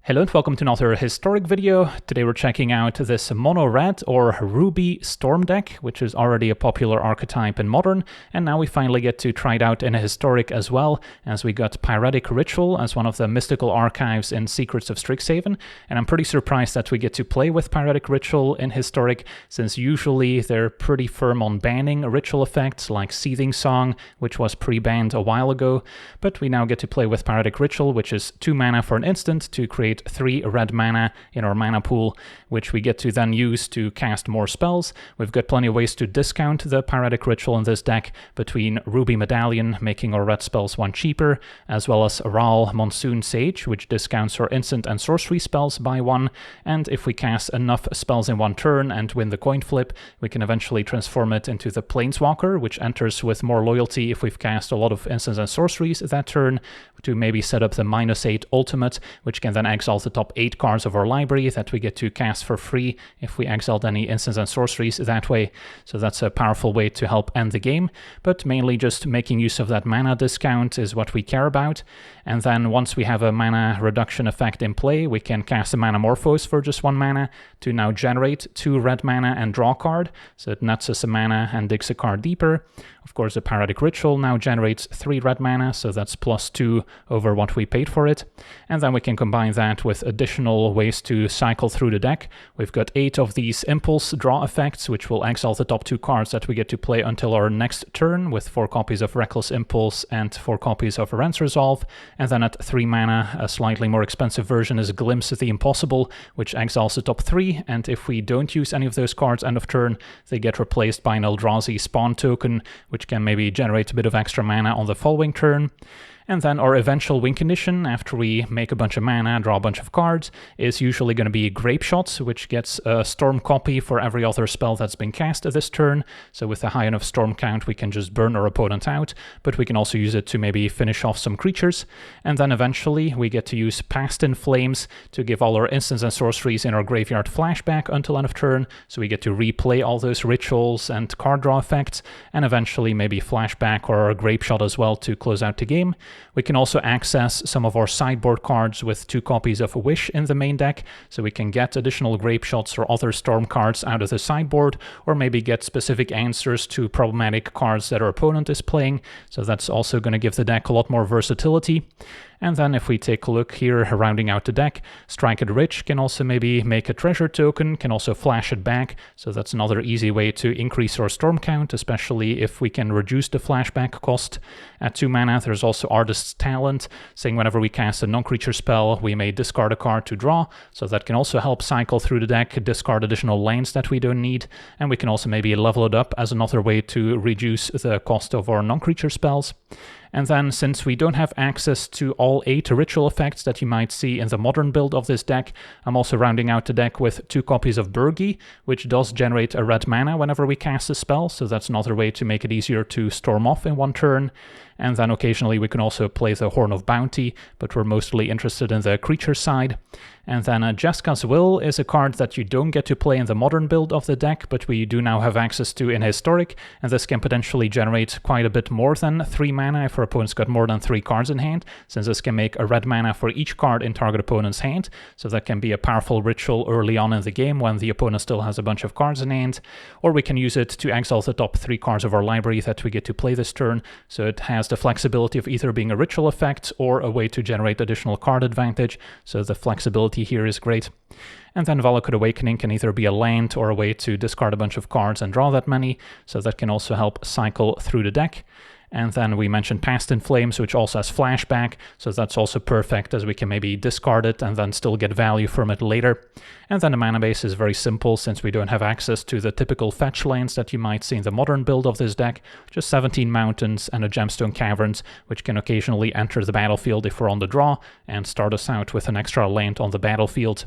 Hello and welcome to another historic video. Today we're checking out this mono red or ruby storm deck, which is already a popular archetype in modern, and now we finally get to try it out in a historic as well, as we got Pyretic Ritual as one of the mystical archives in Secrets of Strixhaven, and I'm pretty surprised that we get to play with Pyretic Ritual in historic, since usually they're pretty firm on banning ritual effects like Seething Song, which was pre-banned a while ago, but we now get to play with Pyretic Ritual, which is 2 mana for an instant to create 3 red mana in our mana pool, which we get to then use to cast more spells. We've got plenty of ways to discount the Pyretic Ritual in this deck, between Ruby Medallion, making our red spells 1 cheaper, as well as Ral Monsoon Sage, which discounts our instant and sorcery spells by 1, and if we cast enough spells in 1 turn and win the coin flip, we can eventually transform it into the Planeswalker, which enters with more loyalty if we've cast a lot of instants and sorceries that turn, to maybe set up the -8 ultimate, which can then exile the top 8 cards of our library that we get to cast for free if we exiled any instants and sorceries that way. So that's a powerful way to help end the game, but mainly just making use of that mana discount is what we care about. And then once we have a mana reduction effect in play, we can cast a Manamorphose for just 1 mana to now generate 2 red mana and draw a card, so it nets us a mana and digs a card deeper. Of course, the Pyretic Ritual now generates 3 red mana, so that's +2 over what we paid for it. And then we can combine that with additional ways to cycle through the deck. We've got 8 of these impulse draw effects, which will exile the top 2 cards that we get to play until our next turn, with 4 copies of Reckless Impulse and 4 copies of Rends Resolve. And then at 3 mana, a slightly more expensive version is Glimpse of the Impossible, which exiles the top 3, and if we don't use any of those cards end of turn, they get replaced by an Eldrazi Spawn token, which can maybe generate a bit of extra mana on the following turn. And then our eventual win condition, after we make a bunch of mana, draw a bunch of cards, is usually going to be Grape Shot, which gets a Storm copy for every other spell that's been cast this turn. So with a high enough Storm count, we can just burn our opponent out, but we can also use it to maybe finish off some creatures. And then eventually we get to use Past in Flames to give all our instants and sorceries in our graveyard flashback until end of turn, so we get to replay all those rituals and card draw effects, and eventually maybe flashback or Grape Shot as well to close out the game. We can also access some of our sideboard cards with 2 copies of Wish in the main deck, so we can get additional Grape Shots or other Storm cards out of the sideboard, or maybe get specific answers to problematic cards that our opponent is playing, so that's also going to give the deck a lot more versatility. And then if we take a look here, rounding out the deck, Strike It Rich can also maybe make a treasure token, can also flash it back, so that's another easy way to increase our storm count, especially if we can reduce the flashback cost. At 2 mana, there's also Artist's Talent, saying whenever we cast a non-creature spell, we may discard a card to draw, so that can also help cycle through the deck, discard additional lands that we don't need, and we can also maybe level it up as another way to reduce the cost of our non-creature spells. And then, since we don't have access to all 8 ritual effects that you might see in the modern build of this deck, I'm also rounding out the deck with 2 copies of Burgi, which does generate a red mana whenever we cast a spell, so that's another way to make it easier to storm off in 1 turn. And then occasionally we can also play the Horn of Bounty, but we're mostly interested in the creature side. And then Jeska's Will is a card that you don't get to play in the modern build of the deck, but we do now have access to in historic, and this can potentially generate quite a bit more than 3 mana if our opponent's got more than 3 cards in hand, since this can make a red mana for each card in target opponent's hand, so that can be a powerful ritual early on in the game when the opponent still has a bunch of cards in hand. Or we can use it to exile the top 3 cards of our library that we get to play this turn, so it has the flexibility of either being a ritual effect or a way to generate additional card advantage, so the flexibility here is great. And then Valakut Awakening can either be a land or a way to discard a bunch of cards and draw that many, so that can also help cycle through the deck. And then we mentioned Past in Flames, which also has flashback, so that's also perfect, as we can maybe discard it and then still get value from it later. And then the mana base is very simple, since we don't have access to the typical fetch lands that you might see in the modern build of this deck, just 17 mountains and a Gemstone Caverns, which can occasionally enter the battlefield if we're on the draw, and start us out with an extra land on the battlefield.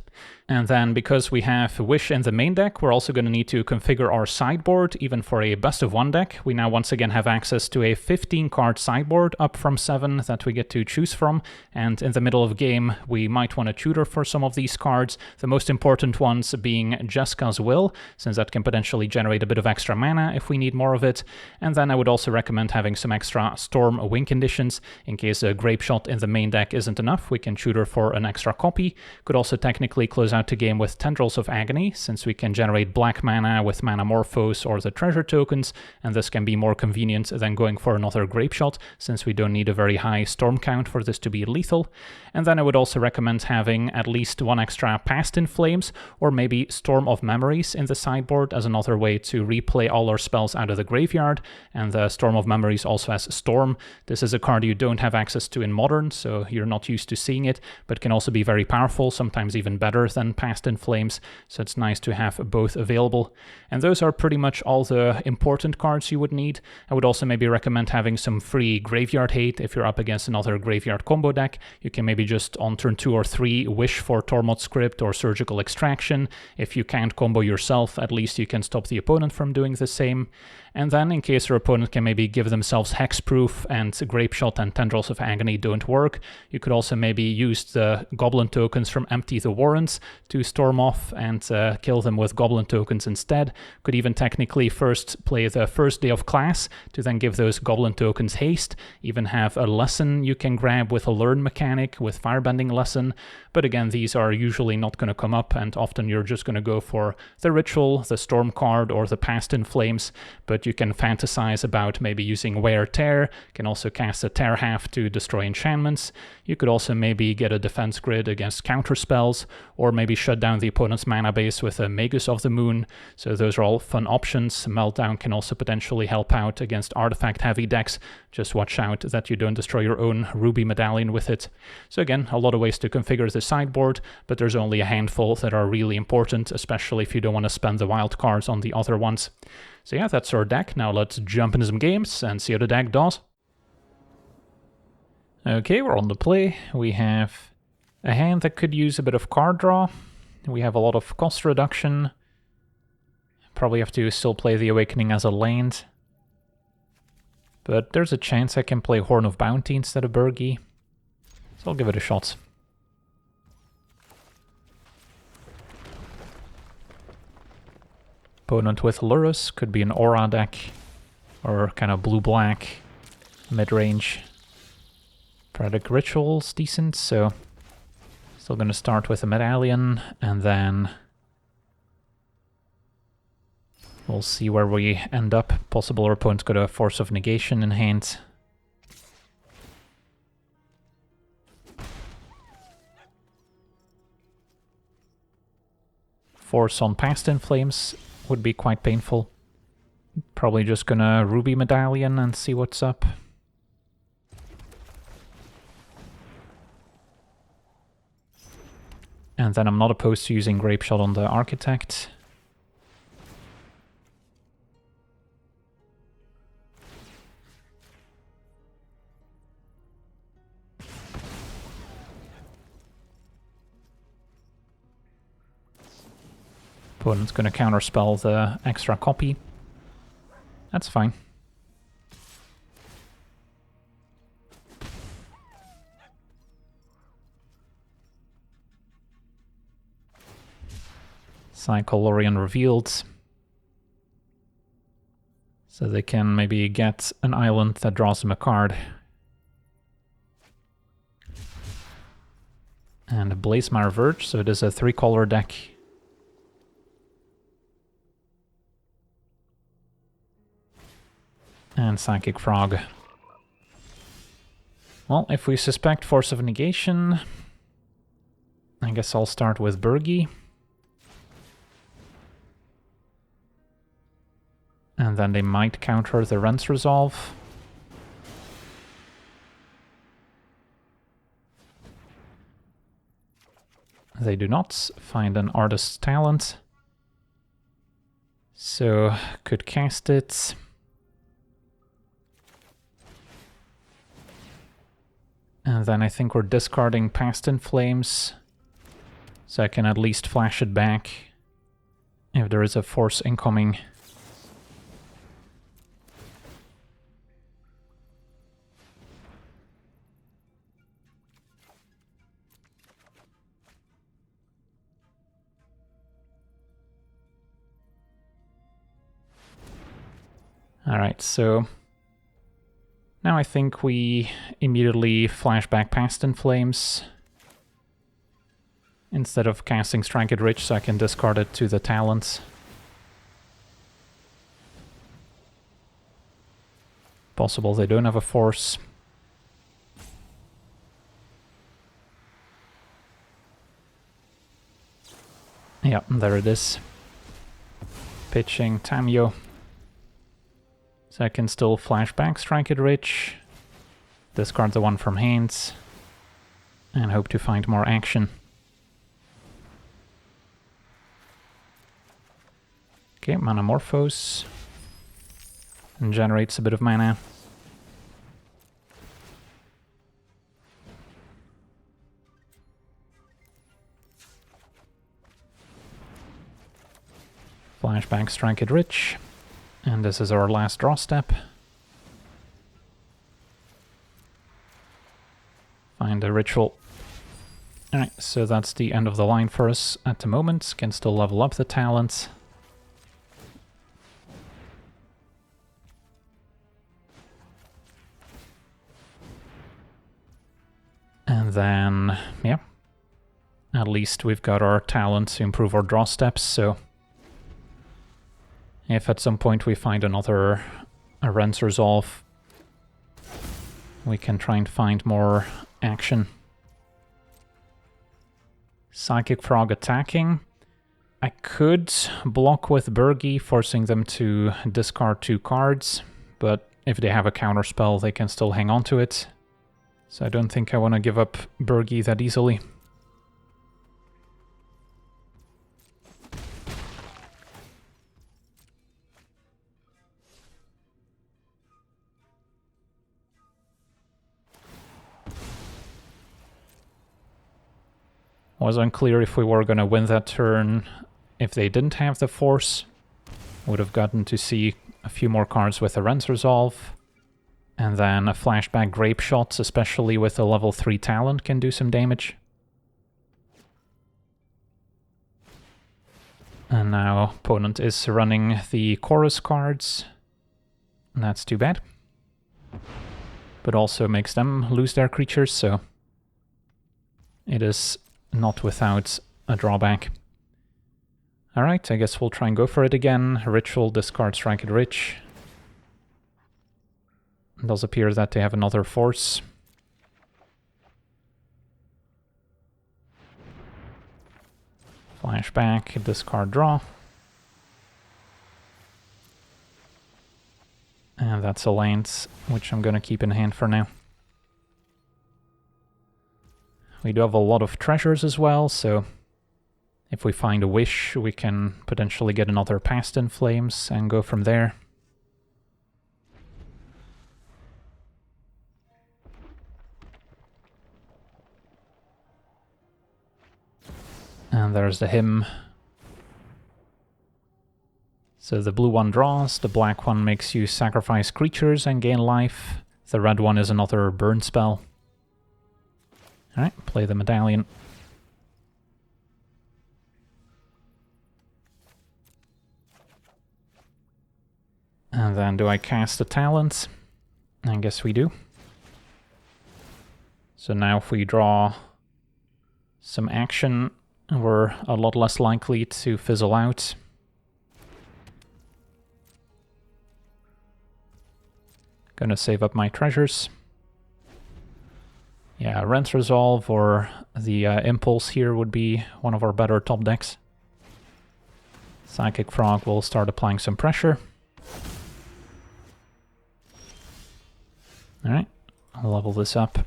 And then because we have Wish in the main deck, we're also going to need to configure our sideboard. Even for a best of one deck, we now once again have access to a 15 card sideboard up from 7 that we get to choose from. And in the middle of game, we might want to tutor for some of these cards. The most important ones being Jeska's Will, since that can potentially generate a bit of extra mana if we need more of it. And then I would also recommend having some extra Storm win conditions in case a Grape Shot in the main deck isn't enough. We can tutor for an extra copy. Could also technically close out the game with Tendrils of Agony, since we can generate black mana with Manamorphose or the treasure tokens, and this can be more convenient than going for another Grape Shot, since we don't need a very high storm count for this to be lethal. And then I would also recommend having at least one extra Past in Flames, or maybe Storm of Memories in the sideboard as another way to replay all our spells out of the graveyard. And the Storm of Memories also has Storm. This is a card you don't have access to in Modern, so you're not used to seeing it, but can also be very powerful, sometimes even better than Past in Flames, so it's nice to have both available. And those are pretty much all the important cards you would need. I would also maybe recommend having some free Graveyard Hate if you're up against another Graveyard combo deck. You can maybe just on turn 2 or 3 wish for Tormod Script or Surgical Extraction. If you can't combo yourself, at least you can stop the opponent from doing the same. And then in case your opponent can maybe give themselves Hexproof and Grape Shot and Tendrils of Agony don't work, you could also maybe use the Goblin tokens from Empty the Warrens to storm off and kill them with Goblin tokens instead. Could even technically first play the first day of class to then give those Goblin tokens haste, even have a lesson you can grab with a learn mechanic with Firebending lesson. But again, these are usually not going to come up, and often you're just going to go for the Ritual, the Storm card, or the Past in Flames. But you can fantasize about maybe using Wear Tear, can also cast a Tear Half to destroy enchantments. You could also maybe get a defense grid against counter spells, or maybe shut down the opponent's mana base with a Magus of the Moon. So those are all fun options. Meltdown can also potentially help out against artifact-heavy decks. Just watch out that you don't destroy your own Ruby Medallion with it. So again, a lot of ways to configure the sideboard, but there's only a handful that are really important, especially if you don't want to spend the wild cards on the other ones. So yeah, that's our deck. Now let's jump into some games and see how the deck does. Okay, we're on the play. We have a hand that could use a bit of card draw. We have a lot of cost reduction. Probably have to still play the Awakening as a land. But there's a chance I can play Horn of Bounty instead of Burgi. So I'll give it a shot. Opponent with Lurrus, could be an Aura deck, or kind of blue-black, mid-range. Pyretic Ritual's decent, so still gonna start with a Medallion, and then we'll see where we end up. Possible our opponent's got a Force of Negation in hand. Force on Past in Flames would be quite painful. Probably just gonna Ruby Medallion and see what's up. And then I'm not opposed to using Grape Shot on the Architect. Opponent's going to counterspell the extra copy. That's fine. Cycle Lorien revealed. So they can maybe get an island that draws them a card. And a Blazemire Verge, so it is a 3-color deck. And Psychic Frog. Well, if we suspect Force of Negation, I guess I'll start with Burgi. And then they might counter the Rent's Resolve. They do not find an Artist's Talent. So, could cast it. And then I think we're discarding Past in Flames. So I can at least flash it back if there is a force incoming. Alright, so now I think we immediately flash back past In Flames instead of casting Strike It Rich, so I can discard it to the talents. Possible they don't have a force. Yeah, there it is. Pitching Tamio. So I can still flash back Strike It Rich, discard the one from hands, and hope to find more action. Okay, Manamorphose, and generates a bit of mana. Flashback Strike It Rich. And this is our last draw step. Find a ritual. Alright, so that's the end of the line for us at the moment. Can still level up the talents. And then, yeah. At least we've got our talent to improve our draw steps, so if at some point we find another Rends Resolve, we can try and find more action. Psychic Frog attacking. I could block with Burgi, forcing them to discard 2 cards, but if they have a counterspell, they can still hang on to it. So I don't think I want to give up Burgi that easily. Was unclear if we were going to win that turn. If they didn't have the force, would have gotten to see a few more cards with a Rends Resolve. And then a flashback Grape Shots, especially with a level 3 talent, can do some damage. And now opponent is running the Chorus cards. That's too bad. But also makes them lose their creatures, so it is not without a drawback. Alright, I guess we'll try and go for it again. Ritual, discard, Strike It Rich. It does appear that they have another force. Flashback, discard, draw. And that's a land, which I'm going to keep in hand for now. We do have a lot of treasures as well, so if we find a wish, we can potentially get another Past in Flames and go from there. And there's the hymn. So the blue one draws, the black one makes you sacrifice creatures and gain life. The red one is another burn spell. Alright, play the medallion. And then do I cast the talent? I guess we do. So now if we draw some action, we're a lot less likely to fizzle out. Gonna save up my treasures. Yeah, Rends Resolve or the Impulse here would be one of our better top decks. Psychic Frog will start applying some pressure. Alright, I'll level this up.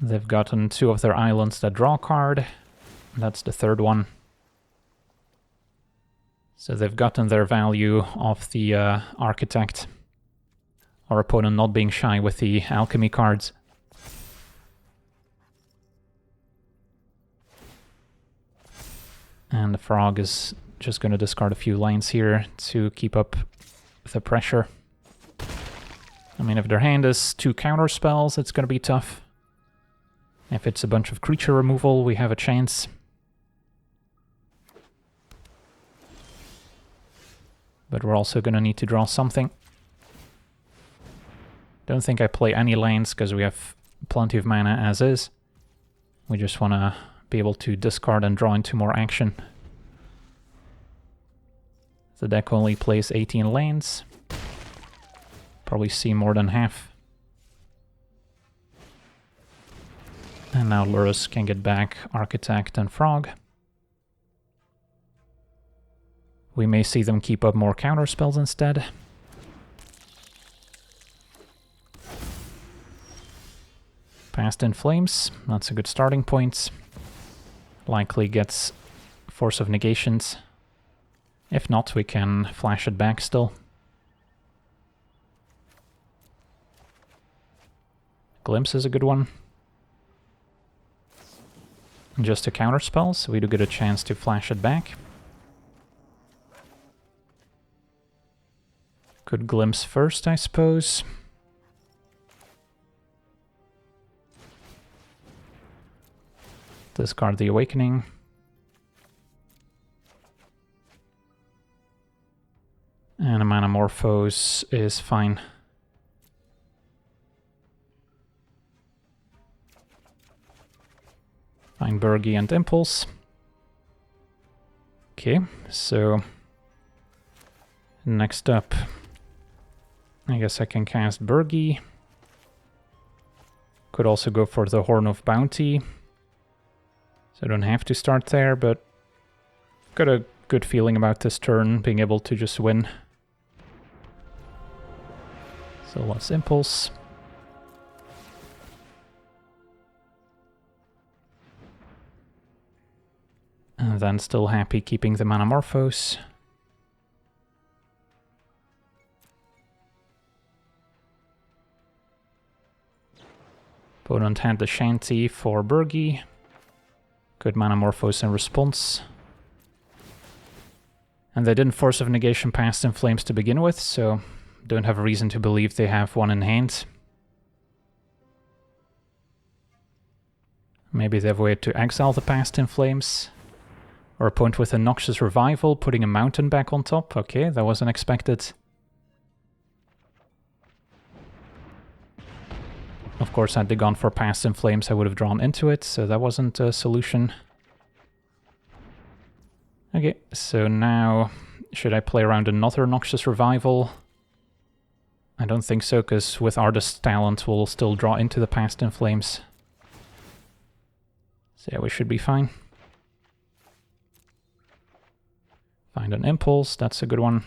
They've gotten 2 of their islands that draw a card. That's the 3rd one. So they've gotten their value off the Architect. Our opponent not being shy with the alchemy cards. And the Frog is just going to discard a few lands here to keep up the pressure. I mean, if their hand is 2 counter spells, it's going to be tough. If it's a bunch of creature removal, we have a chance. But we're also going to need to draw something. Don't think I play any lands because we have plenty of mana as is. We just want to be able to discard and draw into more action. The deck only plays 18 lands. Probably see more than half. And now Lurrus can get back Architect and Frog. We may see them keep up more counter spells instead. Past in Flames, that's a good starting point. Likely gets Force of Negations. If not, we can flash it back still. Glimpse is a good one. Just a counter spell, so we do get a chance to flash it back. Could Glimpse first, I suppose. Discard the Awakening. And a Manamorphose is fine. Fine, Burgi and Impulse. Okay, so next up, I guess I can cast Burgi. Could also go for the Horn of Bounty. So I don't have to start there, but got a good feeling about this turn, being able to just win. So let's Impulse. And then still happy keeping the Manamorphose. Opponent had the Shanty for Burgi. Good Manamorphose in response. And they didn't Force of Negation Past in Flames to begin with, so don't have a reason to believe they have one in hand. Maybe they've waited to exile the Past in Flames. Or a point with a Noxious Revival, putting a mountain back on top. Okay, that wasn't expected. Of course, had they gone for Past in Flames, I would have drawn into it, so that wasn't a solution. Okay, so now, should I play around another Noxious Revival? I don't think so, because with Artist's Talent, we'll still draw into the Past in Flames. So yeah, we should be fine. Find an Impulse, that's a good one.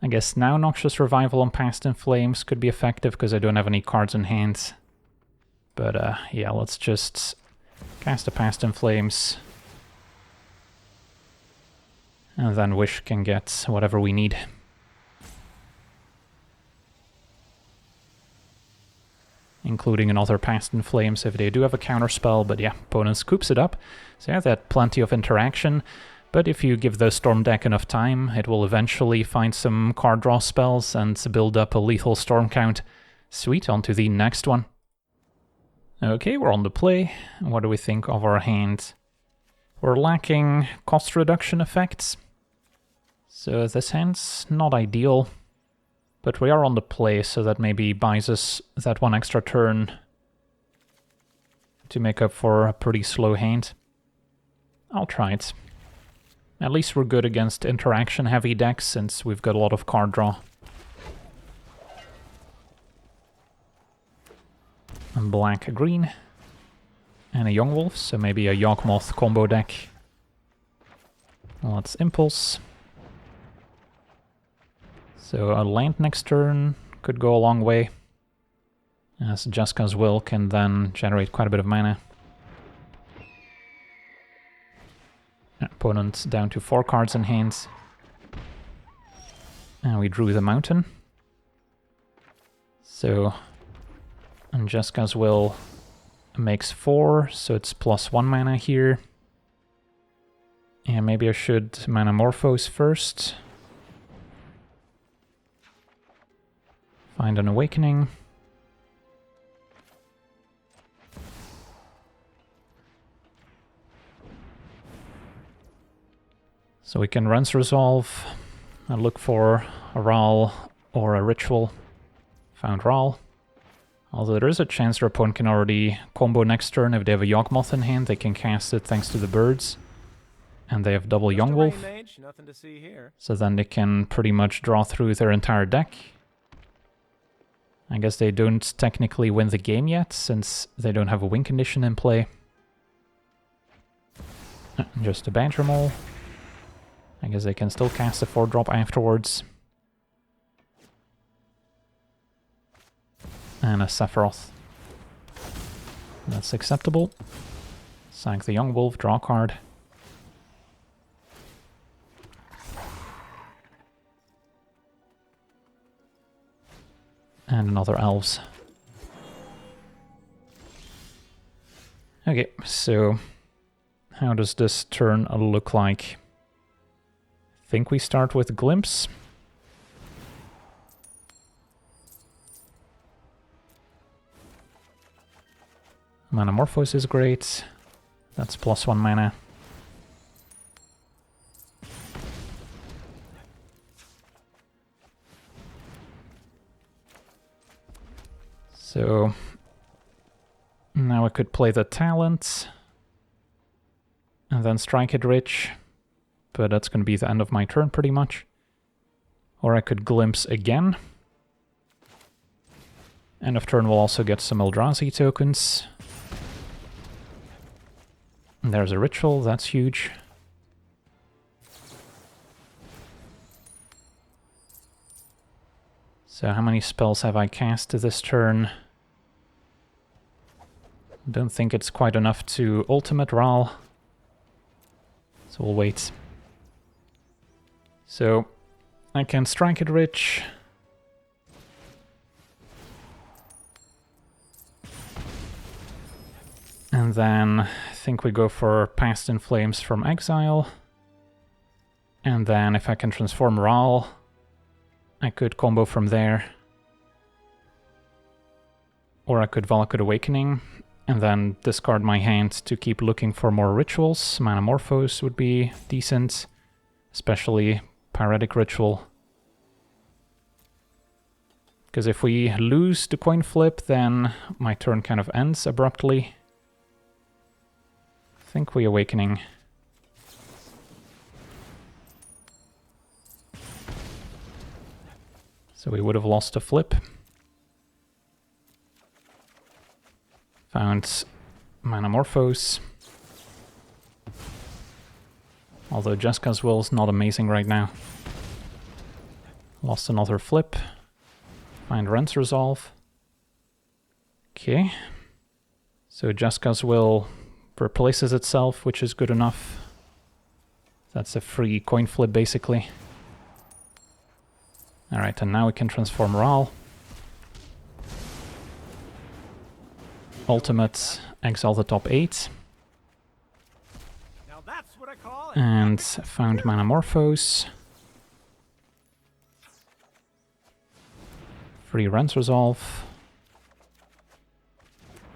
I guess now Noxious Revival on Past in Flames could be effective because I don't have any cards in hand. But yeah, let's just cast a Past in Flames. And then Wish can get whatever we need. Including another Past in Flames if they do have a counterspell, but yeah, opponent scoops it up. So yeah, they had plenty of interaction, but if you give the Storm deck enough time, it will eventually find some card draw spells and build up a lethal Storm count. Sweet, on to the next one. Okay, we're on the play. What do we think of our hand? We're lacking cost reduction effects, so this hand's not ideal. But we are on the play, so that maybe buys us that one extra turn to make up for a pretty slow hand. I'll try it. At least we're good against interaction-heavy decks, since we've got a lot of card draw. And black-green. And a Young Wolf, so maybe a Yawgmoth combo deck. Let's Impulse. So a land next turn could go a long way. as Jeska's Will can then generate quite a bit of mana. Opponent down to 4 cards in hand. And we drew the Mountain. So, and Jeska's Will makes 4, so it's +1 mana here. And maybe I should Manamorphose first. Find an Awakening. So we can Rens Resolve and look for a Ral or a Ritual. Found Ral. Although there is a chance their opponent can already combo next turn. If they have a Yawgmoth in hand, they can cast it thanks to the birds. And they have double Young Wolf. So then they can pretty much draw through their entire deck. I guess they don't technically win the game yet, since they don't have a win condition in play. Just a Badger Mole. I guess they can still cast a 4-drop afterwards. And a Sephiroth. That's acceptable. Sack the Young Wolf, draw a card. And another Elves. Okay, so how does this turn look like? I think we start with Glimpse. Manamorphose is great. That's +1 mana. So now I could play the Talent and then Strike it Rich, but that's going to be the end of my turn pretty much. Or I could Glimpse again. End of turn we'll also get some Eldrazi tokens. And there's a Ritual, that's huge. So how many spells have I cast this turn? Don't think it's quite enough to ultimate Ral. So we'll wait. So I can Strike it Rich. And then I think we go for Past in Flames from Exile. And then if I can transform Ral, I could combo from there. Or I could Valakut Awakening, and then discard my hand to keep looking for more rituals. Manamorphose would be decent, especially Pyretic Ritual. Because if we lose the coin flip, then my turn kind of ends abruptly. I think we Awakening. So we would have lost a flip. Found Manamorphose. Although Jeska's Will is not amazing right now. Lost another flip. Find Rents Resolve. Okay. So Jeska's Will replaces itself, which is good enough. That's a free coin flip, basically. Alright, and now we can transform Ral. Ultimate, exile the top 8. Now that's what I call it. And found Manamorphose. Free Rents Resolve.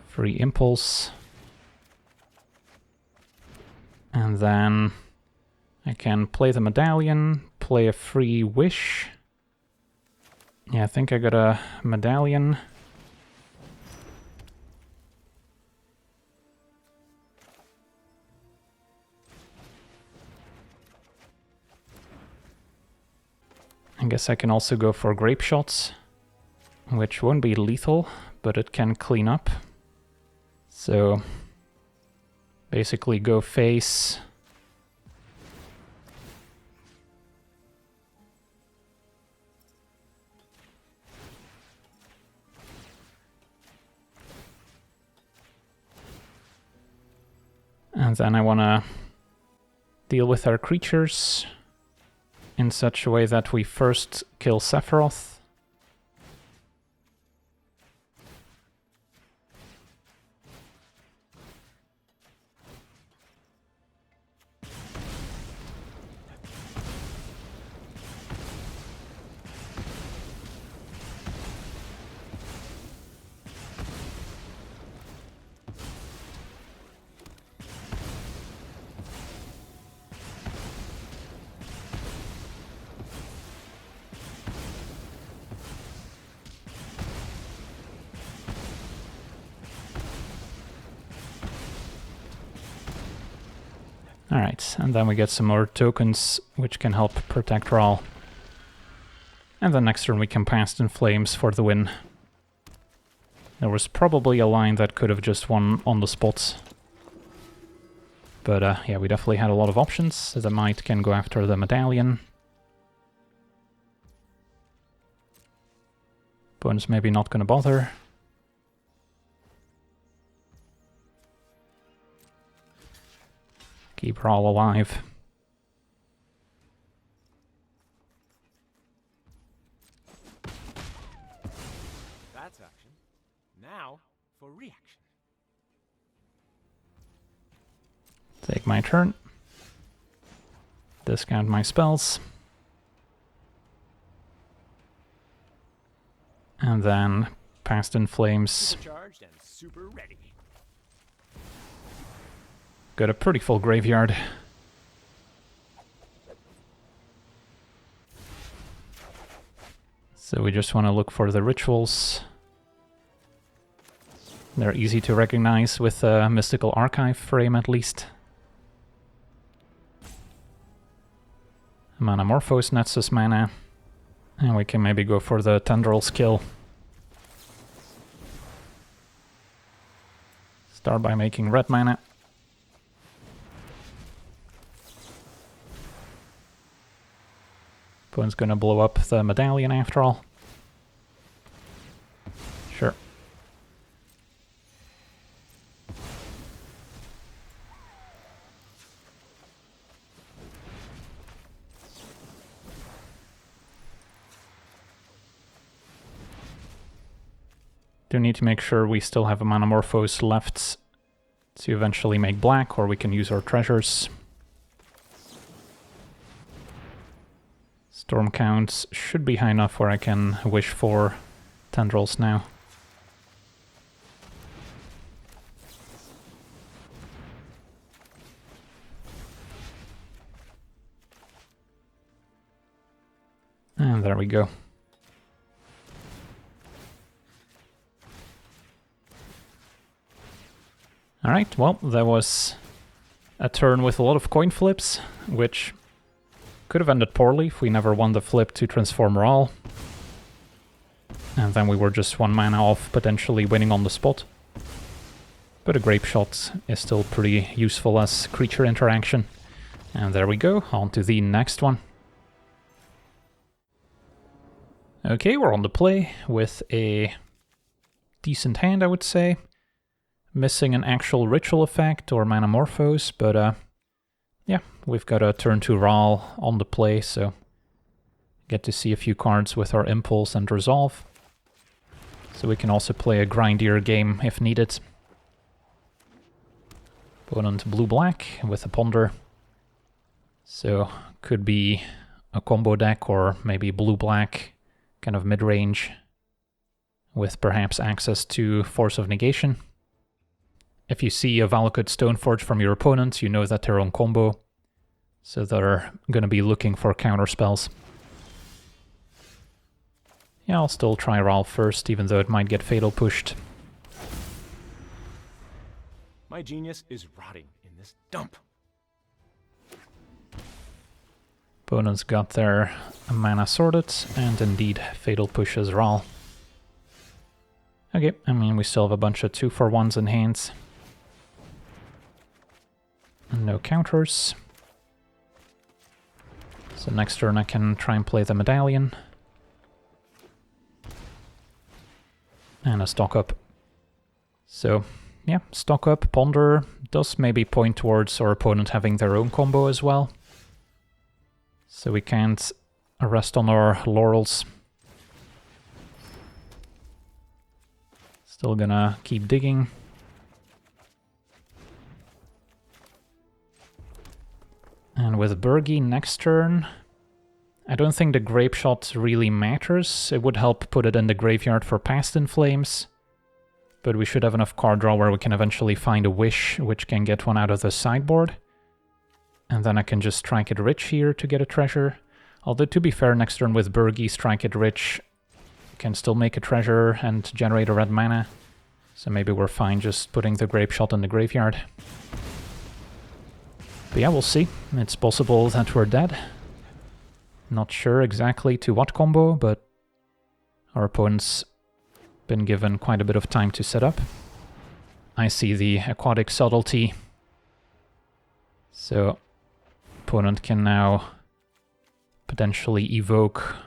Free Impulse. And then I can play the Medallion, play a free Wish. Yeah, I think I got a Medallion. I guess I can also go for Grape Shots, which won't be lethal, but it can clean up. So basically go face. And then I want to deal with our creatures in such a way that we first kill Sephiroth. Alright, and then we get some more tokens, which can help protect Raal. And then next turn we can Past in Flames for the win. There was probably a line that could have just won on the spot. But yeah, we definitely had a lot of options. The Might can go after the Medallion. Opponent's maybe not going to bother. Keep Raal alive. That's action. Now for reaction. Take my turn. Discount my spells. And then Past in Flames. Supercharged and super ready. Got a pretty full graveyard. So we just want to look for the rituals. They're easy to recognize with a Mystical Archive frame at least. Manamorphose nets us mana. And we can maybe go for the Tendril skill. Start by making red mana. Opponent's gonna blow up the Medallion after all. Sure. Do need to make sure we still have a Manamorphose left to eventually make black, or we can use our treasures. Storm counts should be high enough where I can wish for tendrils now. And there we go. Alright, well, that was a turn with a lot of coin flips, which could have ended poorly if we never won the flip to transform Raal. And then we were just one mana off potentially winning on the spot. But a Grape Shot is still pretty useful as creature interaction. And there we go, on to the next one. Okay, we're on the play with a decent hand, I would say. Missing an actual ritual effect or Manamorphose, but yeah, we've got a turn 2 Raal on the play, so get to see a few cards with our Impulse and Resolve. So we can also play a grindier game if needed. Opponent blue-black with a Ponder. So could be a combo deck or maybe blue-black, kind of mid-range, with perhaps access to Force of Negation. If you see a Valakut Stoneforge from your opponent, you know that they're on combo, so they're going to be looking for counter spells. Yeah, I'll still try Raal first, even though it might get fatal pushed. My genius is rotting in this dump. Opponents got their mana sorted, and indeed fatal pushes Raal. Okay, I mean, we still have a bunch of 2-for-1s in hands. No counters. So next turn I can try and play the Medallion. And a Stock Up. So, yeah, Stock Up, Ponder, does maybe point towards our opponent having their own combo as well. So we can't rest on our laurels. Still gonna keep digging. And with Bergie next turn, I don't think the Grape Shot really matters. It would help put it in the graveyard for Past in Flames. But we should have enough card draw where we can eventually find a Wish, which can get one out of the sideboard. And then I can just Strike It Rich here to get a treasure. Although, to be fair, next turn with Bergie, Strike It Rich can still make a treasure and generate a red mana. So maybe we're fine just putting the Grape Shot in the graveyard. But yeah, we'll see. It's possible that we're dead. Not sure exactly to what combo, but our opponent's been given quite a bit of time to set up. I see the Aquatic Subtlety. So, opponent can now potentially evoke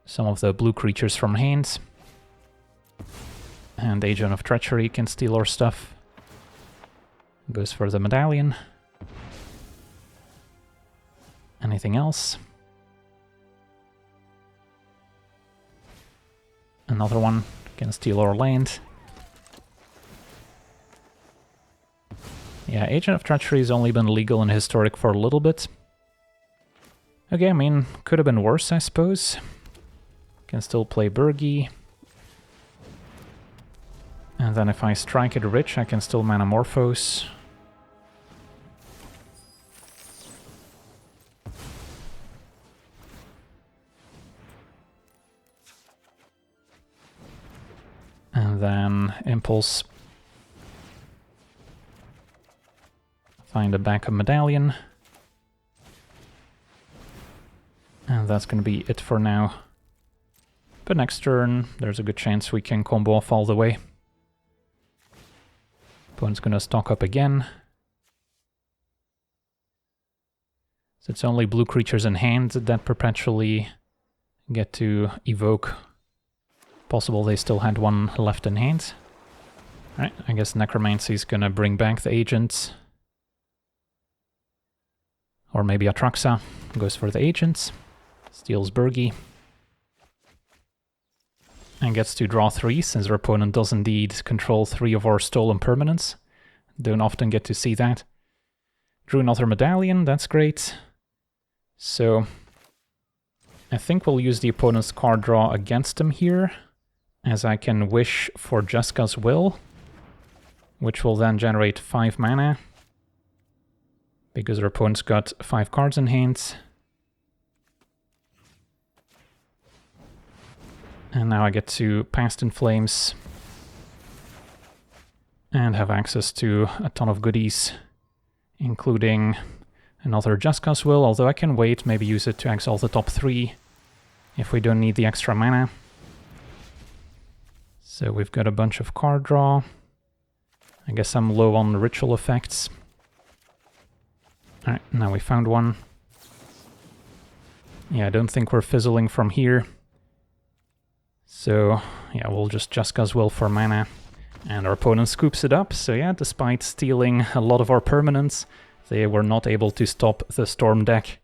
some of the blue creatures from hand. And Agent of Treachery can steal our stuff. Goes for the Medallion. Anything else? Another one can steal our land. Yeah, Agent of Treachery has only been legal in Historic for a little bit. Okay, I mean, could have been worse, I suppose. Can still play Bergie. And then if I Strike It Rich, I can still Manamorphose. And then Impulse. Find a backup Medallion. And that's going to be it for now. But next turn, there's a good chance we can combo off all the way. Opponent's going to stock up again. So it's only blue creatures in hand that perpetually get to evoke. Possible they still had one left in hand. Alright, I guess Necromancy's gonna bring back the agents. Or maybe Atraxa goes for the agents. Steals Bergie. And gets to draw 3, since our opponent does indeed control 3 of our stolen permanents. Don't often get to see that. Drew another Medallion, that's great. So, I think we'll use the opponent's card draw against him here, as I can wish for Jeska's Will, which will then generate 5 mana, because our opponent's got 5 cards in hand. And now I get to Past in Flames, and have access to a ton of goodies, including another Jeska's Will, although I can wait, maybe use it to exile the top 3, if we don't need the extra mana. So we've got a bunch of card draw. I guess I'm low on ritual effects. Alright, now we found one. Yeah, I don't think we're fizzling from here. So, yeah, we'll just Jeska's Will for mana. And our opponent scoops it up. So yeah, despite stealing a lot of our permanents, they were not able to stop the Storm deck.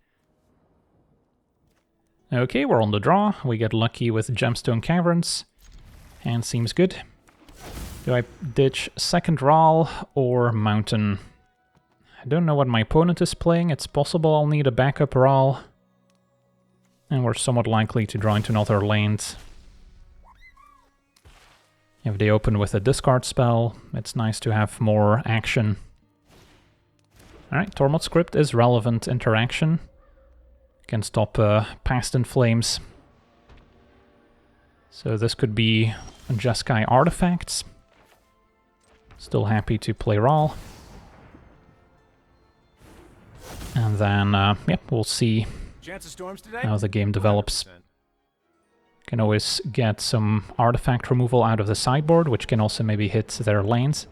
Okay, we're on the draw. We get lucky with Gemstone Caverns. And seems good. Do I ditch second Ral or Mountain? I don't know what my opponent is playing. It's possible I'll need a backup Ral. And we're somewhat likely to draw into another land. If they open with a discard spell, it's nice to have more action. Alright, Tormod Script is relevant interaction. Can stop Past in Flames. So this could be Jeskai Artifacts. Still happy to play Ral. And then, yep, we'll see how the game develops. 100%. Can always get some artifact removal out of the sideboard, which can also maybe hit their lanes.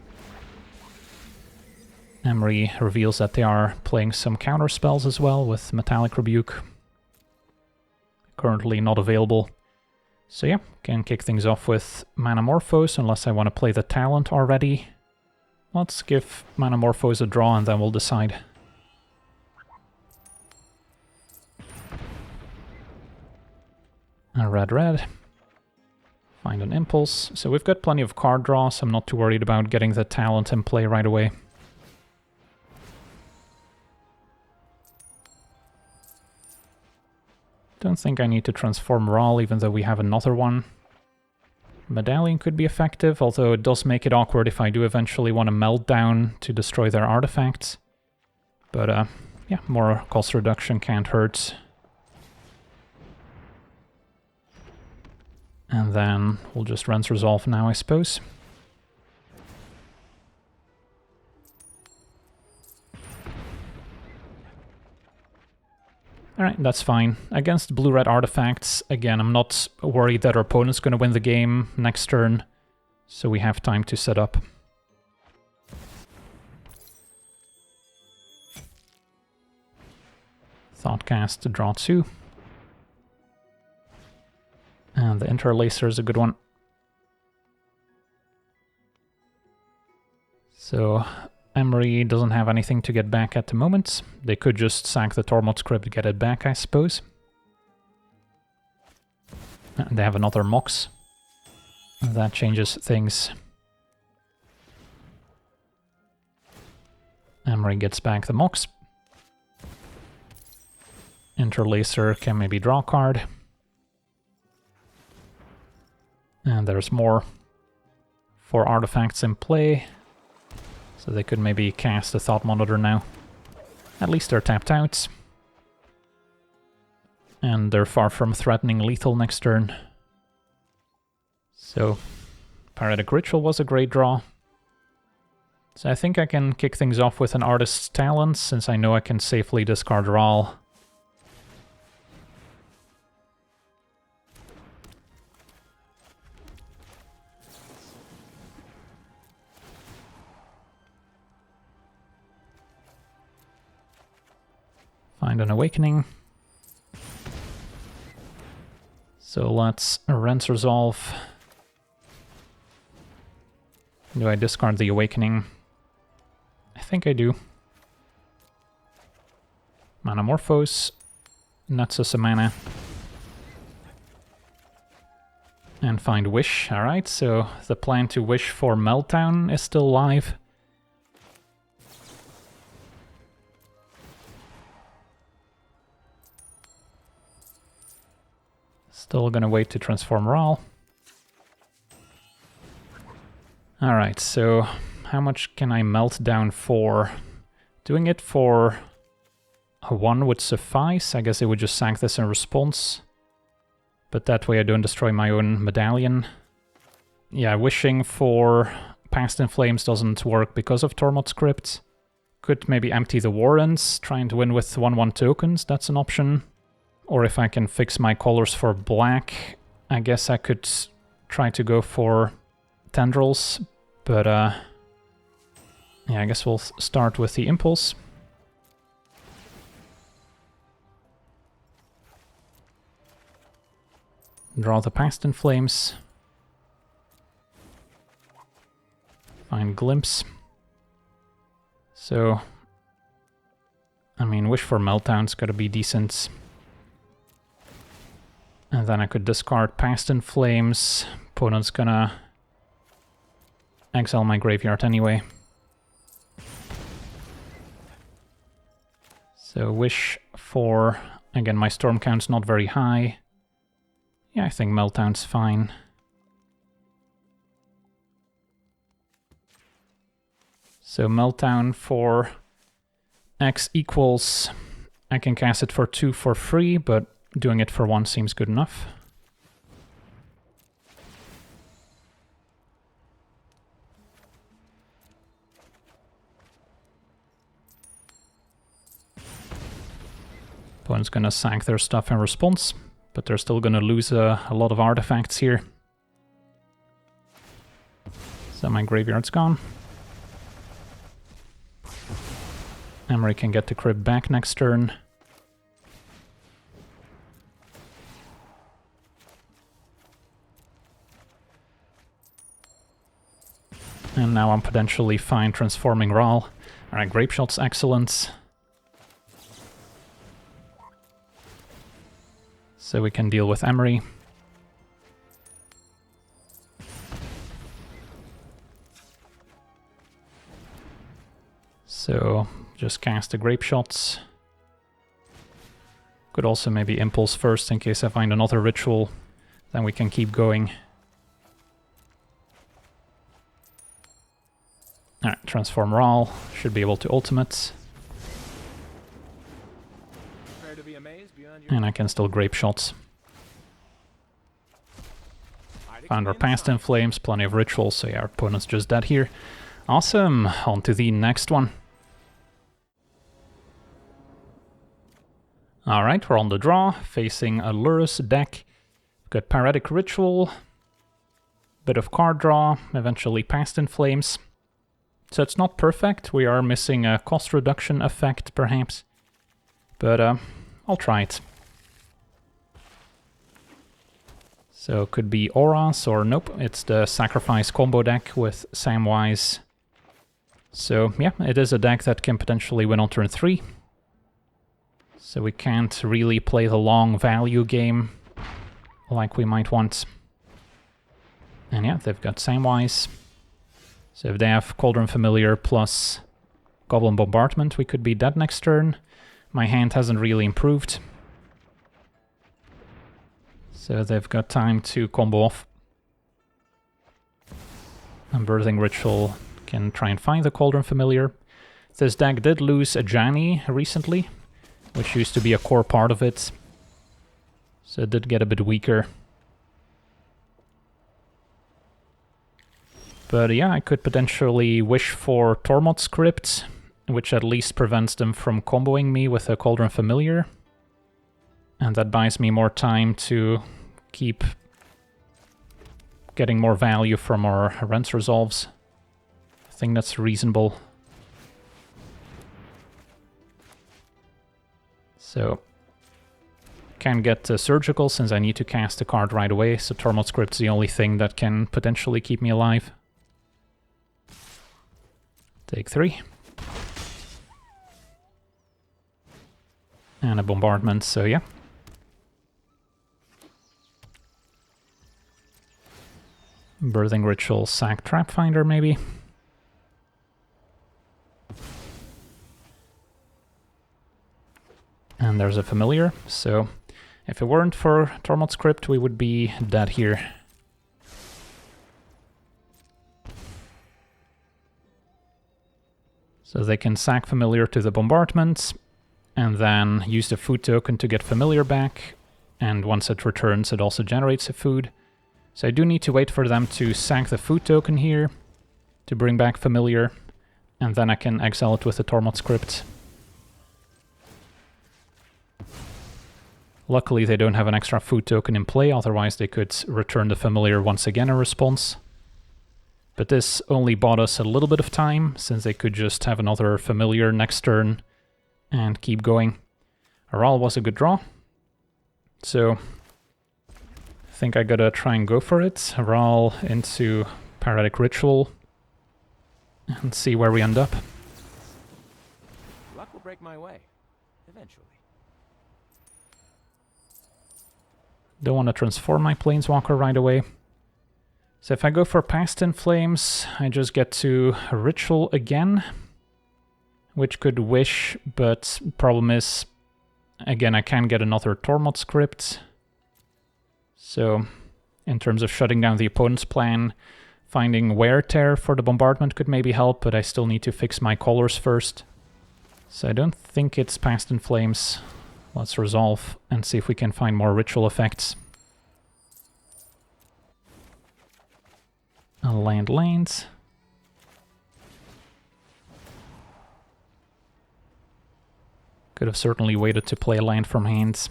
Emery reveals that they are playing some counter spells as well with Metallic Rebuke. Currently not available. So yeah, can kick things off with Manamorphose, unless I want to play the Talent already. Let's give Manamorphose a draw and then we'll decide. A red. Find an impulse. So we've got plenty of card draw, so I'm not too worried about getting the talent in play right away. Don't think I need to transform Rawl, even though we have another one. Medallion could be effective, although it does make it awkward if I do eventually want to melt down to destroy their artifacts. But yeah, more cost reduction can't hurt. And then we'll just rinse resolve now, I suppose. Alright, that's fine. Against blue-red artifacts, again, I'm not worried that our opponent's going to win the game next turn, so we have time to set up. Thoughtcast to draw 2. And the Interlacer is a good one. So Emery doesn't have anything to get back at the moment. They could just sack the Tormod script to get it back, I suppose. And they have another Mox. That changes things. Emery gets back the Mox. Interlacer can maybe draw a card. And there's more 4 artifacts in play. So they could maybe cast a Thought Monitor now. At least they're tapped out. And they're far from threatening lethal next turn. So, Pyretic Ritual was a great draw. So I think I can kick things off with an Artist's Talent, since I know I can safely discard Rawl. Find an Awakening. So let's rinse resolve. Do I discard the Awakening? I think I do. Manamorphose. Nuts us a mana. And find Wish. Alright, so the plan to wish for Meltdown is still live. Still gonna wait to transform Rawl. Alright, so how much can I melt down for? Doing it for a 1 would suffice. I guess it would just sack this in response. But that way I don't destroy my own medallion. Yeah, wishing for Past in Flames doesn't work because of Tormod script. Could maybe empty the Warrens, trying to win with 1/1 tokens, that's an option. Or if I can fix my colors for black, I guess I could try to go for Tendrils, but yeah, I guess we'll start with the Impulse. Draw the Past in Flames. Find Glimpse. So, I mean, Wish for Meltdown's gotta be decent. And then I could discard Past in Flames. Opponent's gonna exile my graveyard anyway. So wish for... Again, my storm count's not very high. Yeah, I think Meltdown's fine. So Meltdown for X equals... I can cast it for 2 for free, but doing it for 1 seems good enough. Opponent's gonna sack their stuff in response, but they're still gonna lose a lot of artifacts here. So my graveyard's gone. Emery can get the Crypt back next turn. And now I'm potentially fine transforming Raal. Alright, Grape Shot's excellent. So we can deal with Emery. So just cast the Grape Shots. Could also maybe Impulse first in case I find another ritual. Then we can keep going. Alright, transform Raal. Should be able to ultimate. And I can still Grape Shots. Found our Past in Flames, plenty of rituals, so yeah, our opponent's just dead here. Awesome, on to the next one. Alright, we're on the draw, facing a Lurrus deck. We've got Pyretic Ritual, bit of card draw, eventually Past in Flames. So it's not perfect, we are missing a cost reduction effect perhaps, but I'll try it. So it could be Auras or nope, it's the Sacrifice combo deck with Samwise. So yeah, it is a deck that can potentially win on turn 3. So we can't really play the long value game like we might want. And yeah, they've got Samwise. So if they have Cauldron Familiar plus Goblin Bombardment, we could be dead next turn. My hand hasn't really improved. So they've got time to combo off. And Birthing Ritual can try and find the Cauldron Familiar. This deck did lose a Jani recently, which used to be a core part of it. So it did get a bit weaker. But yeah, I could potentially wish for Tormod Script, which at least prevents them from comboing me with a Cauldron Familiar. And that buys me more time to keep getting more value from our Rents Resolves. I think that's reasonable. So, can't get Surgical since I need to cast a card right away, so Tormod Script's the only thing that can potentially keep me alive. Take 3. And a Bombardment, so yeah. Birthing Ritual, sack Trap Finder maybe. And there's a Familiar, so if it weren't for Tormod Script, we would be dead here. So they can sack Familiar to the Bombardment, and then use the food token to get Familiar back, and once it returns it also generates a food. So I do need to wait for them to sack the food token here, to bring back Familiar, and then I can exile it with the Tormod Script. Luckily they don't have an extra food token in play, otherwise they could return the Familiar once again in response. But this only bought us a little bit of time, since they could just have another Familiar next turn and keep going. Raal was a good draw, so I think I gotta try and go for it. Raal into Pyretic Ritual and see where we end up. Luck will break my way, eventually. Don't want to transform my Planeswalker right away. So if I go for Past in Flames, I just get to Ritual again, which could wish, but problem is, again, I can't get another Tormod Script. So in terms of shutting down the opponent's plan, finding Wear Tear for the Bombardment could maybe help, but I still need to fix my colors first. So I don't think it's Past in Flames. Let's resolve and see if we can find more ritual effects. A land. Could have certainly waited to play a land from hands.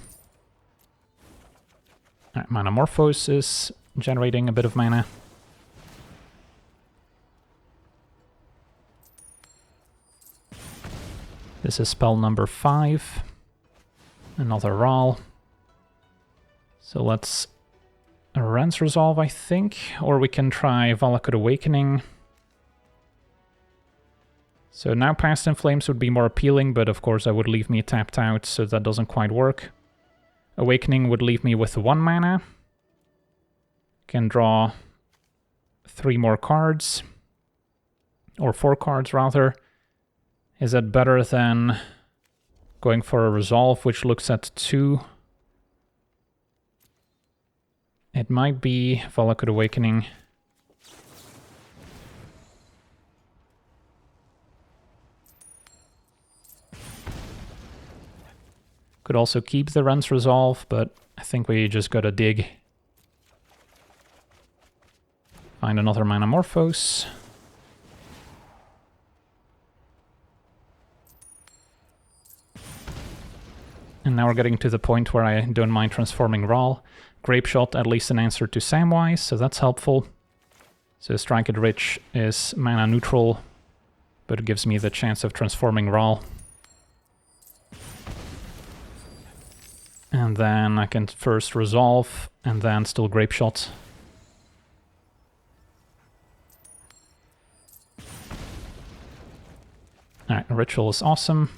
Alright, Manamorphose is generating a bit of mana. This is spell number 5. Another Raal. So let's Rents Resolve, I think. Or we can try Valakut Awakening. So now Past in Flames would be more appealing, but of course that would leave me tapped out, so that doesn't quite work. Awakening would leave me with 1 mana. Can draw 3 more cards. Or 4 cards, rather. Is that better than going for a Resolve, which looks at 2? It might be Valakut Awakening. Could also keep the Ren's Resolve, but I think we just gotta dig. Find another Manamorphose. And now we're getting to the point where I don't mind transforming Raw. Grape Shot, at least an answer to Samwise, so that's helpful. So Strike It Rich is mana neutral, but it gives me the chance of transforming Raw. And then I can first Resolve, and then still Grape Shot. Alright, Ritual is awesome.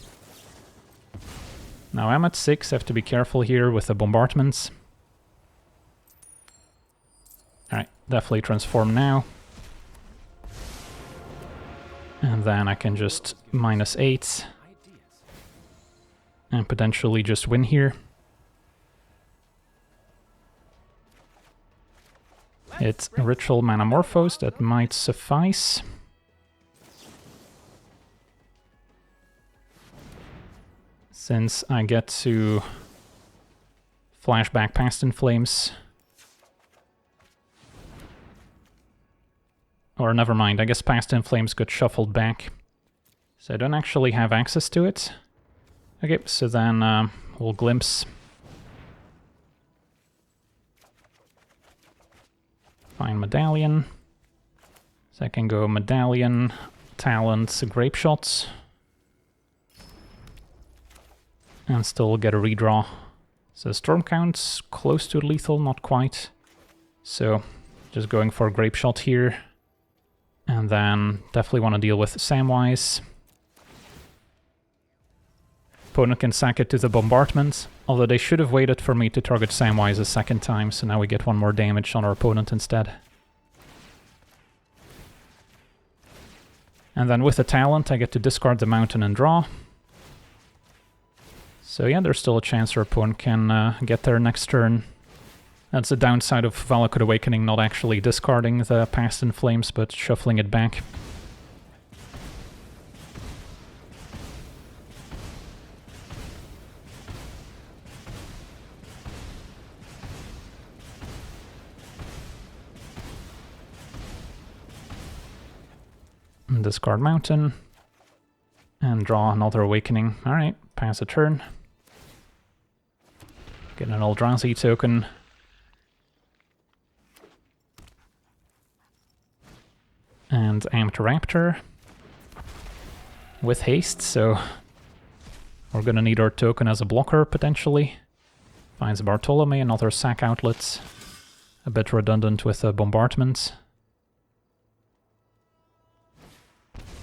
Now I'm at 6, I have to be careful here with the bombardments. Alright, definitely transform now. And then I can just -8. And potentially just win here. It's Ritual Manamorphose, that might suffice. Since I get to flashback Past in Flames. Or never mind, I guess Past in Flames got shuffled back. So I don't actually have access to it. Okay, so then we'll Glimpse. Find Medallion. So I can go Medallion, Talent, Grape Shots. And still get a redraw. So Storm Count's close to lethal, not quite. So just going for Grape Shot here. And then definitely want to deal with Samwise. Opponent can sack it to the bombardment, although they should have waited for me to target Samwise a second time, so now we get 1 more damage on our opponent instead. And then with the talent I get to discard the mountain and draw. So yeah, there's still a chance our opponent can get there next turn. That's the downside of Valakut Awakening, not actually discarding the Past in Flames, but shuffling it back. Discard Mountain. And draw another Awakening. Alright, pass a turn. Get an Eldrazi token. And Amped Raptor. With haste, so we're gonna need our token as a blocker, potentially. Finds Bartolome, another sack outlet. A bit redundant with the bombardment.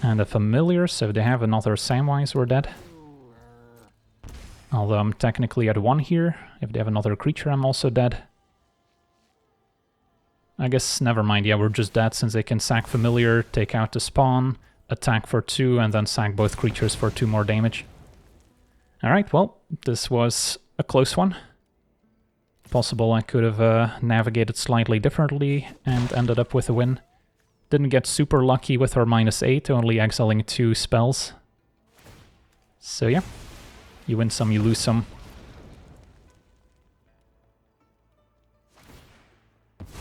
And a Familiar, so if they have another Samwise, we're dead. Although I'm technically at 1 here. If they have another creature, I'm also dead. I guess, never mind, yeah, we're just dead since they can sack Familiar, take out the spawn, attack for 2, and then sack both creatures for 2 more damage. Alright, well, this was a close one. Possible I could have navigated slightly differently and ended up with a win. Didn't get super lucky with our -8, only exiling 2 spells. So yeah, you win some, you lose some.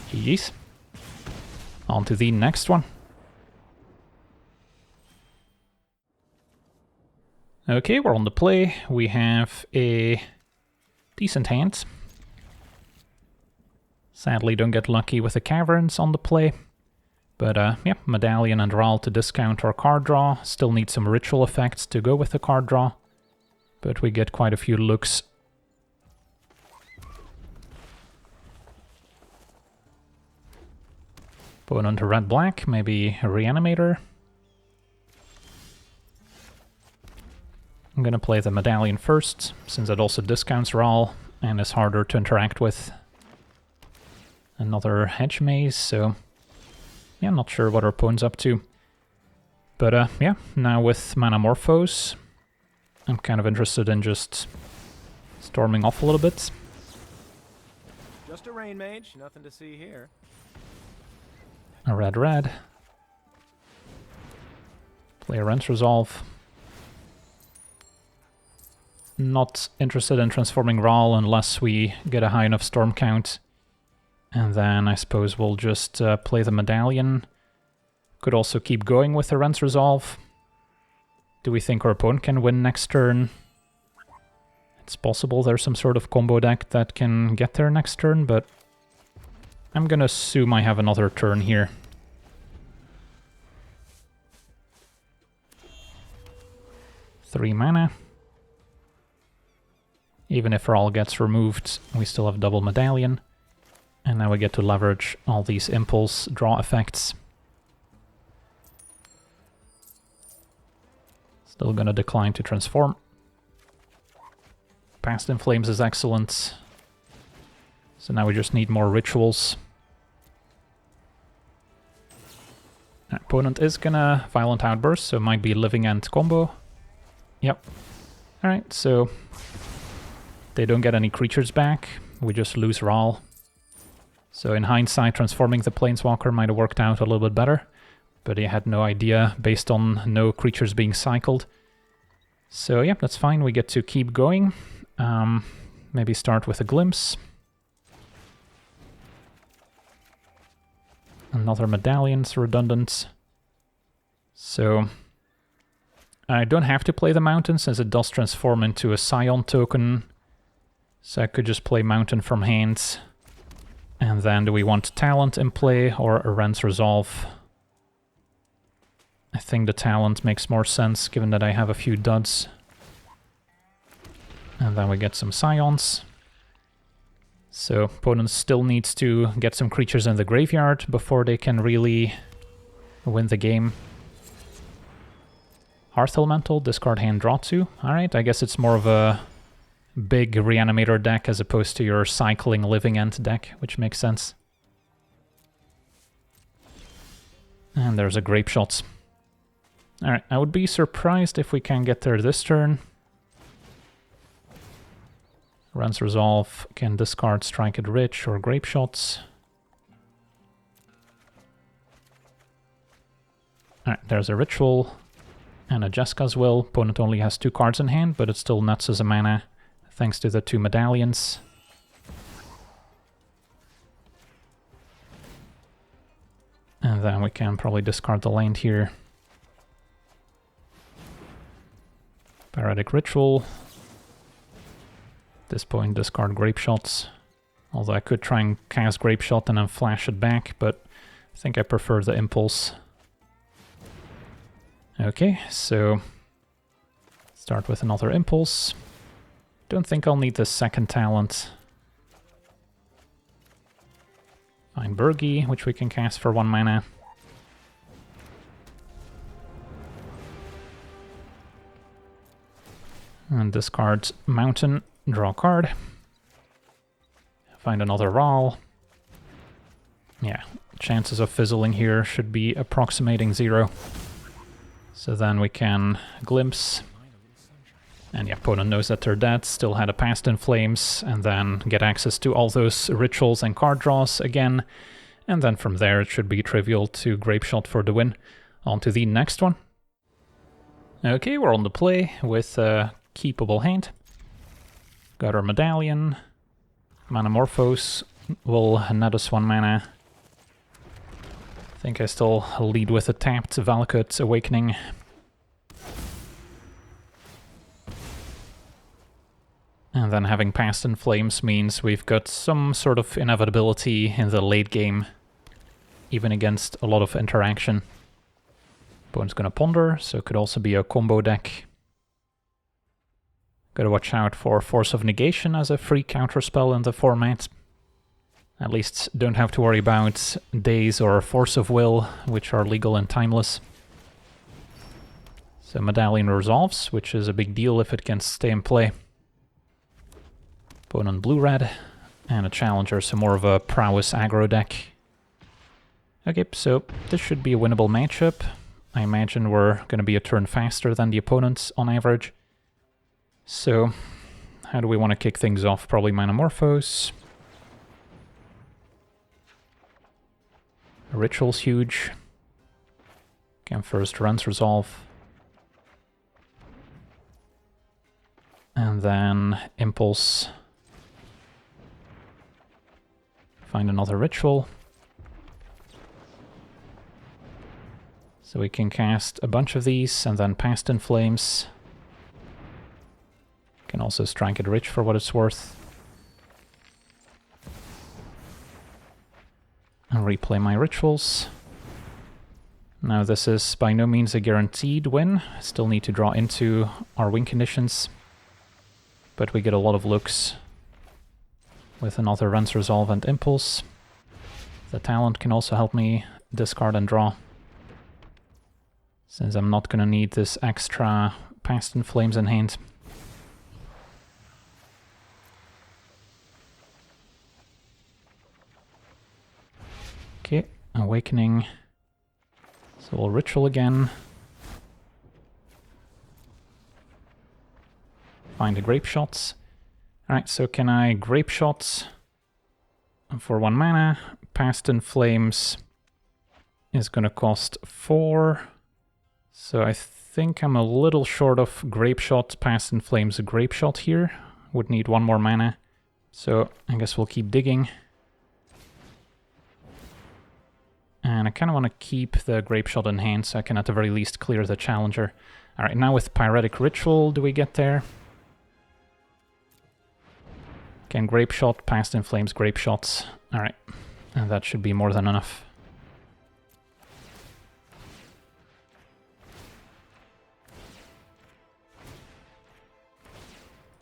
GG's. On to the next one. Okay, we're on the play. We have a decent hand. Sadly, don't get lucky with the Caverns on the play. But yeah, Medallion and Ral to discount our card draw. Still need some ritual effects to go with the card draw. But we get quite a few looks. Opponent red-black, maybe a Reanimator. I'm gonna play the Medallion first, since it also discounts Raal and is harder to interact with. Another Hedge Maze, so yeah, I'm not sure what our opponent's up to. But yeah, now with Manamorphose, I'm kind of interested in just storming off a little bit. Just a rain mage, nothing to see here. A red. Play a Rent Resolve. Not interested in transforming Raal unless we get a high enough storm count. And then I suppose we'll just play the Medallion. Could also keep going with the Rent Resolve. Do we think our opponent can win next turn? It's possible there's some sort of combo deck that can get there next turn, but I'm gonna assume I have another turn here. Three mana. Even if Raal gets removed, we still have double Medallion. And now we get to leverage all these impulse draw effects. Still gonna decline to transform. Past in Flames is excellent. So now we just need more rituals. Our opponent is gonna Violent Outburst, so it might be Living End combo. Yep. Alright, so they don't get any creatures back. We just lose Raal. So in hindsight, transforming the Planeswalker might have worked out a little bit better, but he had no idea based on no creatures being cycled. So yeah, that's fine, we get to keep going. Maybe start with a Glimpse. Another Medallion's redundant. So I don't have to play the Mountain since it does transform into a Scion token. So I could just play Mountain from hand. And then do we want Talent in play or a Rent Resolve? I think the Talent makes more sense given that I have a few duds. And then we get some Scions. So opponent still needs to get some creatures in the graveyard before they can really win the game. Hearth Elemental, discard hand, draw 2. Alright, I guess it's more of a big Reanimator deck as opposed to your cycling Living End deck, which makes sense. And there's a Grape Shot. Alright, I would be surprised if we can get there this turn. Rent Resolve can discard Strike It Rich or Grape Shots. Alright, there's a Ritual and a Jeska's Will. Opponent only has 2 cards in hand, but it still nuts as a mana, thanks to the 2 Medallions. And then we can probably discard the land here. Pyretic Ritual. At this point, discard Grape Shots. Although I could try and cast Grape Shot and then flash it back, but I think I prefer the Impulse. Okay, so start with another Impulse. Don't think I'll need the second Talent. Find Burgi, which we can cast for 1 mana. And discard Mountain, draw a card. Find another Raal. Yeah, chances of fizzling here should be approximating 0. So then we can Glimpse. And the opponent knows that they're dead, still had a Past in Flames, and then get access to all those rituals and card draws again. And then from there it should be trivial to Grape Shot for the win. On to the next one. Okay, we're on the play with a keepable hand. Got our Medallion. Manamorphose will net us 1 mana. I think I still lead with a tapped Valakut Awakening. And then having Past in Flames means we've got some sort of inevitability in the late game, even against a lot of interaction. Opponent's gonna Ponder, so it could also be a combo deck. Gotta watch out for Force of Negation as a free counterspell in the format. At least don't have to worry about Daze or Force of Will, which are legal and timeless. So So Medallion resolves, which is a big deal if it can stay in play. Opponent blue-red, and a challenger, so more of a prowess aggro deck. Okay, so this should be a winnable matchup. I imagine we're going to be a turn faster than the opponents on average. So, how do we want to kick things off? Probably Manamorphose. Ritual's huge. Again, first runs resolve. And then Impulse. Find another ritual. So we can cast a bunch of these and then Past in Flames. Can also strike it rich for what it's worth. And replay my rituals. Now this is by no means a guaranteed win. Still need to draw into our win conditions. But we get a lot of looks with another Runs Resolve and Impulse. The talent can also help me discard and draw, since I'm not going to need this extra Past in Flames in hand. Okay, Awakening. So we'll Ritual again. Find the Grape Shots. Alright, so can I Grape Shots for 1 mana? Past in Flames is going to cost 4. So I think I'm a little short of Grape Shot, Past in Flames, a Grape Shot here. Would need 1 more mana. So I guess we'll keep digging. And I kind of want to keep the Grape Shot in hand so I can at the very least clear the challenger. Alright, now with Pyretic Ritual, do we get there? Again, Grape Shot, Past in Flames, Grape Shots. Alright, and that should be more than enough.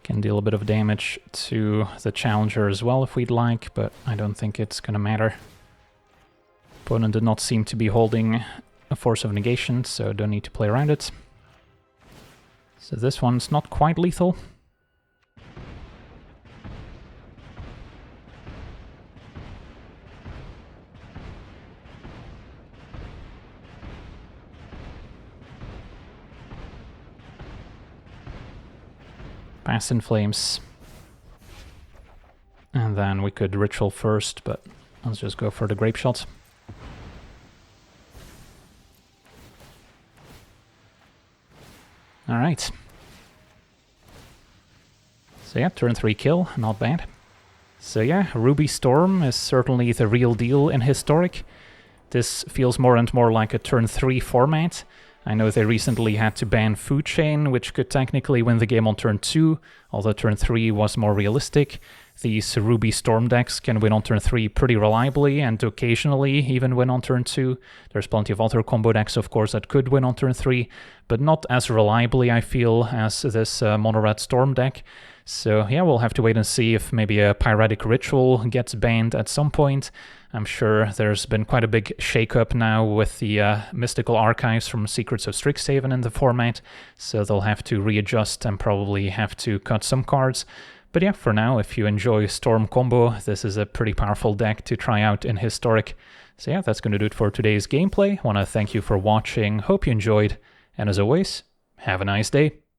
Can deal a bit of damage to the challenger as well if we'd like, but I don't think it's gonna matter. Opponent did not seem to be holding a Force of Negation, so don't need to play around it. So this one's not quite lethal. Past in Flames. And then we could Ritual first, but let's just go for the Grape Shot. Alright. So yeah, turn 3 kill, not bad. So yeah, Ruby Storm is certainly the real deal in Historic. This feels more and more like a turn 3 format. I know they recently had to ban Food Chain, which could technically win the game on turn 2, although turn 3 was more realistic. These Ruby Storm decks can win on turn 3 pretty reliably, and occasionally even win on turn 2. There's plenty of other combo decks, of course, that could win on turn 3, but not as reliably, I feel, as this Mono-Red Storm deck. So yeah, we'll have to wait and see if maybe a Pyretic Ritual gets banned at some point. I'm sure there's been quite a big shake-up now with the mystical archives from Secrets of Strixhaven in the format, so they'll have to readjust and probably have to cut some cards. But yeah, for now, if you enjoy Storm combo, this is a pretty powerful deck to try out in Historic. So yeah, that's going to do it for today's gameplay. I want to thank you for watching, hope you enjoyed, and as always, have a nice day.